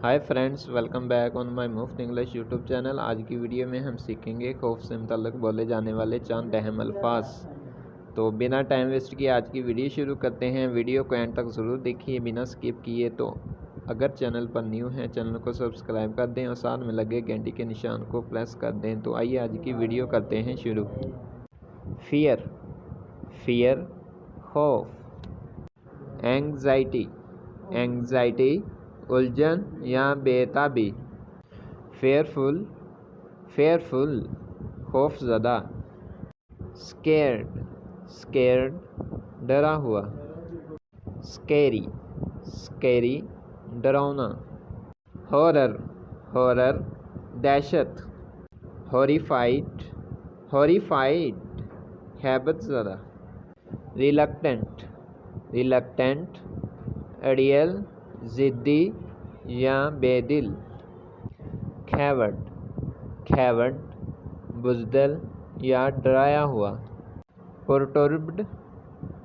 Hi friends, welcome back on my मुफ्त English YouTube channel. आज की वीडियो में हम सीखेंगे खौफ से मुतल्लिक़ बोले जाने वाले चंद अहम अल्फाज। तो बिना टाइम वेस्ट किए आज की वीडियो शुरू करते हैं। वीडियो को एंड तक ज़रूर देखिए बिना स्किप किए। तो अगर चैनल पर न्यू हैं चैनल को सब्सक्राइब कर दें और साथ में लगे घंटी के निशान को प्रेस कर दें। तो आइए आज की वीडियो करते हैं शुरू। फियर, फियर खौफ। एंग्जाइटी, एंग्जाइटी उलझन या बेताबी। फेयरफुल, फेयरफुल खौफज़दा। स्केर्ड, स्केर्ड डरा हुआ। स्कैरी, स्कैरी डरावना। हॉरर, हॉरर दहशत। हॉरिफाइड, हॉरिफाइड हैबतज़दा। रिलक्टेंट, रिलक्टेंट अड़ियल, ज़िद्दी या बेदिल। खैवर्ड, खैवर्ड बुज़दिल या डराया हुआ। परटर्ब्ड,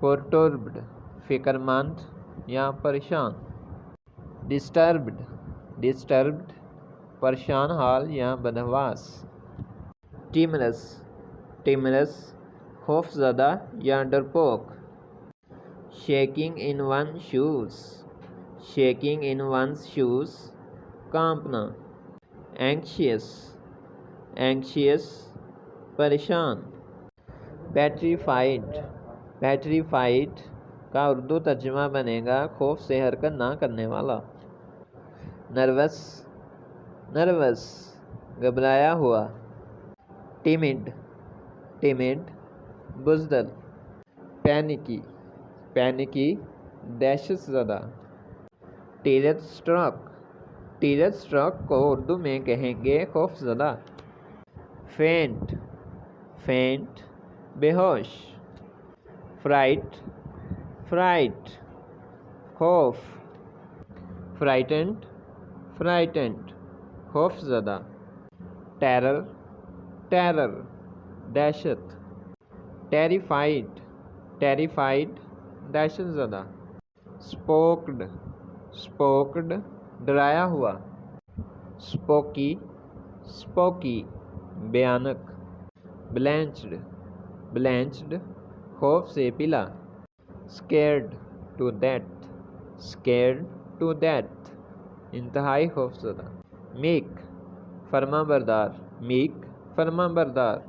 परटर्ब्ड फ़िक्रमंद या परेशान। डिस्टर्ब्ड, डिस्टर्ब्ड परेशान हाल या बदहवास। टिमरस, टिमरस खौफज़दा या डरपोक। Shaking in one shoes, shaking in one's shoes कांपना। एंक्शियस, एंक्शियस परेशान। पेट्रीफाइड, पेट्रीफाइड का उर्दू तर्जुमा बनेगा खौफ से हरकत ना करने वाला। नर्वस, नर्वस घबराया हुआ। टिमिड, टिमिड बुज़दिल। पैनिकी, पैनिकी दहशतज़दा। टेरर स्ट्रक, टेरर स्ट्रक को उर्दू में कहेंगे खौफज़दा। फेंट, फेंट बेहोश। फ्राइट, फ्राइट खौफ। फ्राइटेंड, फ्राइटेंड खौफज़दा। टेरर, टेरर दहशत। टेरिफाइड, टेरिफाइड दहशतज़दा। स्पोक्ड, स्पोक्ड डराया हुआ। स्पोकी, स्पोकी भयानक। ब्लैंच्ड, ब्लैंच्ड खौफ से पीला। Scared to death, scared to death इंतहाई खौफज़दा। Meek फर्माबरदार, meek फर्माबरदार।